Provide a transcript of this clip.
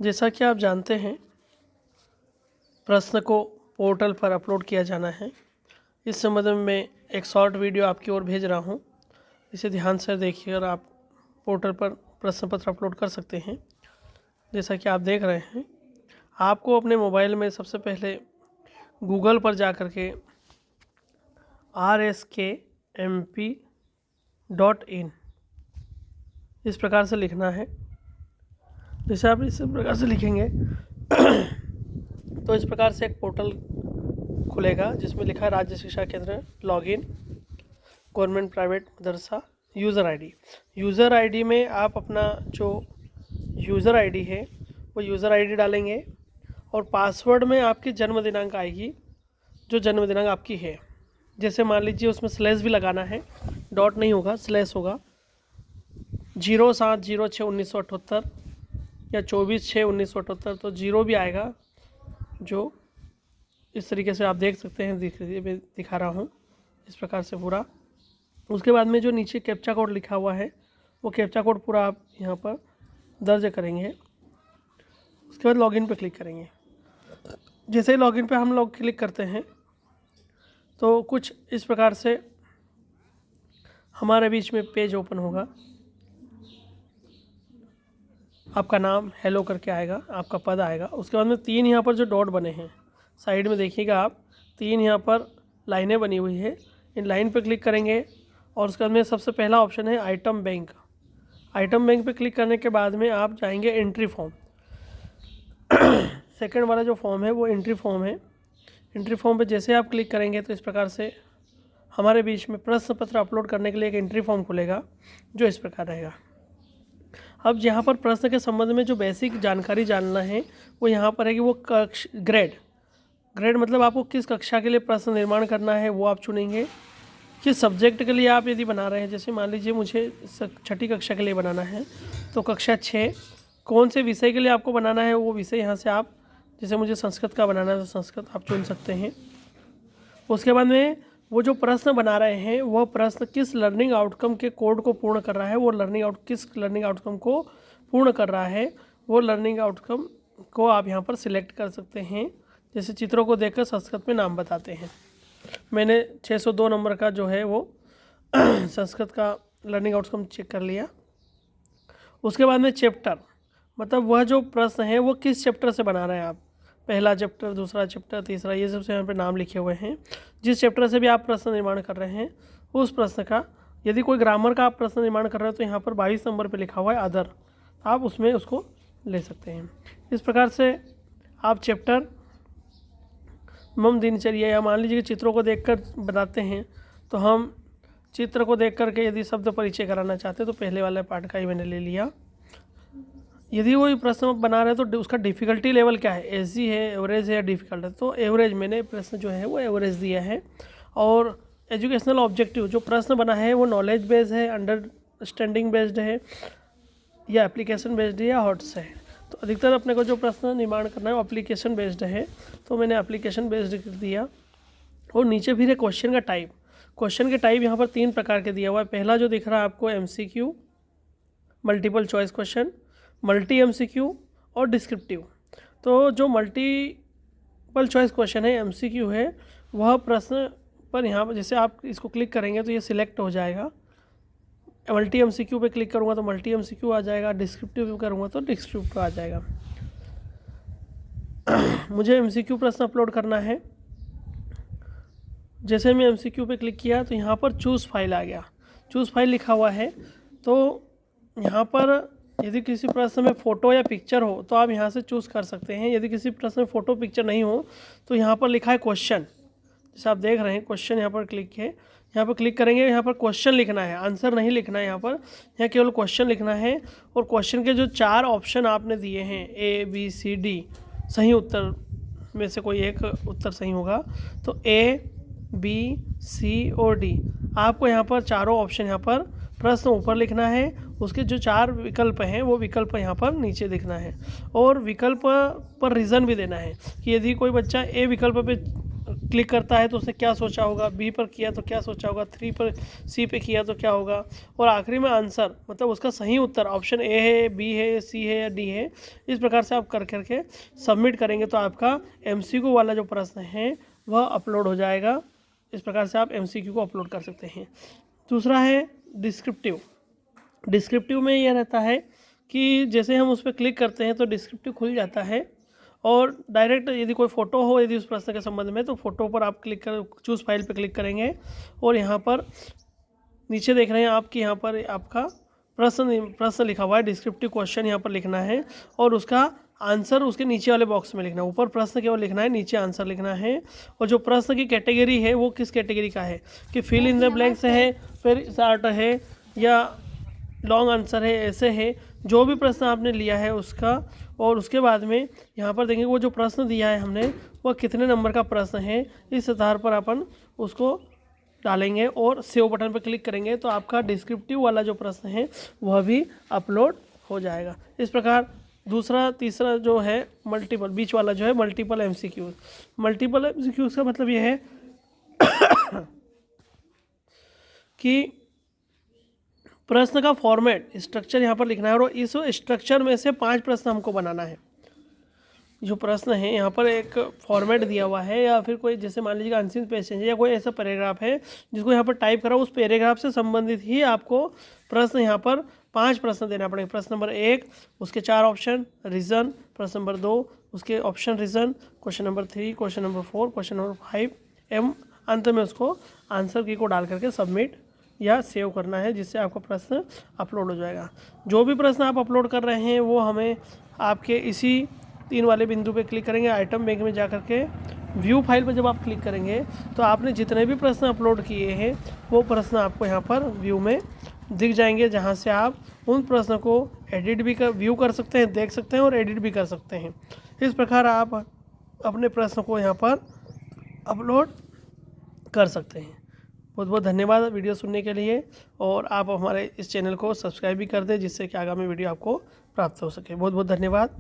जैसा कि आप जानते हैं, प्रश्न को पोर्टल पर अपलोड किया जाना है। इस संबंध में मैं एक शॉर्ट वीडियो आपकी ओर भेज रहा हूं। इसे ध्यान से देखिए और आप पोर्टल पर प्रश्न पत्र अपलोड कर सकते हैं। जैसा कि आप देख रहे हैं, आपको अपने मोबाइल में सबसे पहले गूगल पर जा कर के rskmp.in इस प्रकार से लिखना है। जैसे आप इस प्रकार से लिखेंगे तो इस प्रकार से एक पोर्टल खुलेगा जिसमें लिखा है राज्य शिक्षा केंद्र लॉगिन गवर्नमेंट प्राइवेट मदरसा यूज़र आईडी में आप अपना जो यूज़र आईडी है वो यूज़र आईडी डालेंगे और पासवर्ड में आपकी जन्म दिनांक आएगी, जो जन्म दिनांक आपकी है। जैसे मान लीजिए उसमें स्लैश भी लगाना है, डॉट नहीं होगा, स्लैश होगा। 07/06/1978 या 24/6/1978 तो 0 भी आएगा, जो इस तरीके से आप देख सकते हैं। मैं दिखा रहा हूँ इस प्रकार से पूरा। उसके बाद में जो नीचे कैप्चा कोड लिखा हुआ है वो कैप्चा कोड पूरा आप यहाँ पर दर्ज करेंगे। उसके बाद लॉगिन पे क्लिक करेंगे। जैसे ही लॉगिन पे हम लोग क्लिक करते हैं तो कुछ इस प्रकार से हमारे बीच में पेज ओपन होगा। आपका नाम हेलो करके आएगा, आपका पद आएगा। उसके बाद में 3 यहाँ पर जो डॉट बने हैं साइड में देखिएगा आप, 3 यहाँ पर लाइनें बनी हुई है। इन लाइन पे क्लिक करेंगे और उसके बाद में सबसे पहला ऑप्शन है आइटम बैंक। आइटम बैंक पे क्लिक करने के बाद में आप जाएंगे एंट्री फॉर्म। सेकंड वाला जो फॉर्म है वो एंट्री फॉर्म है। एंट्री फॉर्म पे जैसे आप क्लिक करेंगे तो इस प्रकार से हमारे बीच में प्रश्न पत्र अपलोड करने के लिए एक एंट्री फॉर्म खुलेगा, जो इस प्रकार रहेगा। अब यहाँ पर प्रश्न के संबंध में जो बेसिक जानकारी जानना है वो यहाँ पर है कि वो ग्रेड मतलब आपको किस कक्षा के लिए प्रश्न निर्माण करना है वो आप चुनेंगे। किस सब्जेक्ट के लिए आप यदि बना रहे हैं, जैसे मान लीजिए मुझे 6ठी कक्षा के लिए बनाना है तो कक्षा 6। कौन से विषय के लिए आपको बनाना है वो विषय यहाँ से आप, जैसे मुझे संस्कृत का बनाना है तो संस्कृत आप चुन सकते हैं। उसके बाद में वो जो प्रश्न बना रहे हैं वह प्रश्न किस लर्निंग आउटकम के कोड को पूर्ण कर रहा है, वो किस लर्निंग आउटकम को पूर्ण कर रहा है, वो लर्निंग आउटकम को आप यहाँ पर सिलेक्ट कर सकते हैं। जैसे चित्रों को देखकर संस्कृत में नाम बताते हैं। मैंने 602 नंबर का जो है वो संस्कृत का लर्निंग आउटकम चेक कर लिया। उसके बाद में चैप्टर, मतलब वह जो प्रश्न है वो किस चैप्टर से बना रहे हैं आप, पहला चैप्टर, दूसरा चैप्टर, तीसरा, ये सबसे यहाँ पे नाम लिखे हुए हैं। जिस चैप्टर से भी आप प्रश्न निर्माण कर रहे हैं उस प्रश्न का, यदि कोई ग्रामर का आप प्रश्न निर्माण कर रहे हैं तो यहाँ पर 22 नंबर पे लिखा हुआ है अदर, आप उसमें उसको ले सकते हैं। इस प्रकार से आप चैप्टर मम दिनचर्या, या मान लीजिए कि चित्रों को देखकर बताते हैं तो हम चित्र को देख करके यदि शब्द परिचय कराना चाहते हैं तो पहले वाले पार्ट का ही मैंने ले लिया। यदि कोई प्रश्न बना रहे हैं तो उसका डिफ़िकल्टी लेवल क्या है, एजी है, एवरेज है या डिफ़िकल्ट है, तो एवरेज मैंने प्रश्न जो है वो एवरेज दिया है। और एजुकेशनल ऑब्जेक्टिव जो प्रश्न बना है वो नॉलेज बेस्ड है, अंडरस्टैंडिंग बेस्ड है, या एप्लीकेशन बेस्ड है, या हॉट्स है। तो अधिकतर अपने को जो प्रश्न निर्माण करना है वो एप्लीकेशन बेस्ड है, तो मैंने एप्लीकेशन बेस्ड कर दिया। और नीचे फिर है क्वेश्चन का टाइप। क्वेश्चन के टाइप यहाँ पर 3 प्रकार के दिया हुआ है। पहला जो दिख रहा है आपको MCQ, multiple choice question, multi MCQ और डिस्क्रिप्टिव। तो जो मल्टीपल चॉइस क्वेश्चन है, MCQ है, वह प्रश्न पर यहाँ पर जैसे आप इसको क्लिक करेंगे तो ये सिलेक्ट हो जाएगा। मल्टी MCQ पे क्लिक करूँगा तो मल्टी MCQ आ जाएगा, डिस्क्रिप्टिव पे करूँगा तो डिस्क्रिप्टिव आ जाएगा। मुझे MCQ प्रश्न अपलोड करना है। जैसे मैं MCQ पे क्लिक किया तो यहाँ पर चूज़ फाइल आ गया। चूज़ फाइल लिखा हुआ है, तो यहाँ पर यदि किसी प्रश्न में फ़ोटो या पिक्चर हो तो आप यहाँ से चूज़ कर सकते हैं। यदि किसी प्रश्न में फ़ोटो पिक्चर नहीं हो तो यहाँ पर लिखा है क्वेश्चन, जैसे आप देख रहे हैं क्वेश्चन यहाँ पर क्लिक है। यहाँ पर क्लिक करेंगे, यहाँ पर क्वेश्चन लिखना है, आंसर नहीं लिखना है। यहाँ केवल क्वेश्चन लिखना है। और क्वेश्चन के जो 4 ऑप्शन आपने दिए हैं A B C D, सही उत्तर में से कोई एक उत्तर सही होगा। तो A B C और D, आपको यहाँ पर चारों ऑप्शन यहाँ पर प्रश्न ऊपर लिखना है। उसके जो 4 विकल्प हैं वो विकल्प यहाँ पर नीचे दिखना है। और विकल्प पर रीज़न भी देना है कि यदि कोई बच्चा A विकल्प पे क्लिक करता है तो उसने क्या सोचा होगा, बी पर किया तो क्या सोचा होगा, 3 पर सी पे किया तो क्या होगा, और आखिरी में आंसर मतलब उसका सही उत्तर ऑप्शन ए है, बी है, सी है या डी है, इस प्रकार से आप कर करके सबमिट करेंगे तो आपका MCQ वाला जो प्रश्न है वह अपलोड हो जाएगा। इस प्रकार से आप MCQ को अपलोड कर सकते हैं। दूसरा है डिस्क्रिप्टिव। डिस्क्रिप्टिव में यह रहता है कि जैसे हम उस पर क्लिक करते हैं तो डिस्क्रिप्टिव खुल जाता है और डायरेक्ट यदि कोई फ़ोटो हो यदि उस प्रश्न के संबंध में तो फ़ोटो पर आप क्लिक कर चूज़ फाइल पर क्लिक करेंगे और यहाँ पर नीचे देख रहे हैं आप कि यहाँ पर आपका प्रश्न लिखा हुआ है, डिस्क्रिप्टिव क्वेश्चन यहाँ पर लिखना है और उसका आंसर उसके नीचे वाले बॉक्स में लिखना है। ऊपर प्रश्न केवल लिखना है, नीचे आंसर लिखना है। और जो प्रश्न की कैटेगरी है वो किस कैटेगरी का है कि फिल इन द ब्लैंक्स है, फिर शार्ट है या लॉन्ग आंसर है, ऐसे है जो भी प्रश्न आपने लिया है उसका। और उसके बाद में यहाँ पर देखेंगे वो जो प्रश्न दिया है हमने वह कितने नंबर का प्रश्न है, इस आधार पर अपन उसको डालेंगे और सेव बटन पर क्लिक करेंगे तो आपका डिस्क्रिप्टिव वाला जो प्रश्न है वह भी अपलोड हो जाएगा। इस प्रकार दूसरा तीसरा जो है मल्टीपल, बीच वाला जो है मल्टीपल MCQ। मल्टीपल MCQ का मतलब यह है कि प्रश्न का फॉर्मेट स्ट्रक्चर यहाँ पर लिखना है और इस स्ट्रक्चर में से 5 प्रश्न हमको बनाना है। जो प्रश्न है यहाँ पर एक फॉर्मेट दिया हुआ है या फिर कोई जैसे मान लीजिए अनसीन पैसेंज या कोई ऐसा पैराग्राफ है जिसको यहाँ पर टाइप करा, उस पैराग्राफ से संबंधित ही आपको प्रश्न यहाँ पर 5 प्रश्न देना पड़ेगा। प्रश्न नंबर 1 उसके 4 ऑप्शन रीज़न, प्रश्न नंबर 2 उसके option reason, question number 3, question number 4, question number 5 एवं अंत में उसको आंसर की को डाल करके सबमिट या सेव करना है जिससे आपका प्रश्न अपलोड हो जाएगा। जो भी प्रश्न आप अपलोड कर रहे हैं वो हमें आपके इसी 3 वाले बिंदु पे क्लिक करेंगे, आइटम बैंक में जा कर के व्यू फाइल पर जब आप क्लिक करेंगे तो आपने जितने भी प्रश्न अपलोड किए हैं वो प्रश्न आपको यहाँ पर व्यू में दिख जाएंगे, जहाँ से आप उन प्रश्नों को एडिट भी व्यू कर सकते हैं, देख सकते हैं और एडिट भी कर सकते हैं। इस प्रकार आप अपने प्रश्न को यहाँ पर अपलोड कर सकते हैं। बहुत बहुत धन्यवाद वीडियो सुनने के लिए और आप हमारे इस चैनल को सब्सक्राइब भी कर दें जिससे कि आगामी वीडियो आपको प्राप्त हो सके। बहुत बहुत धन्यवाद।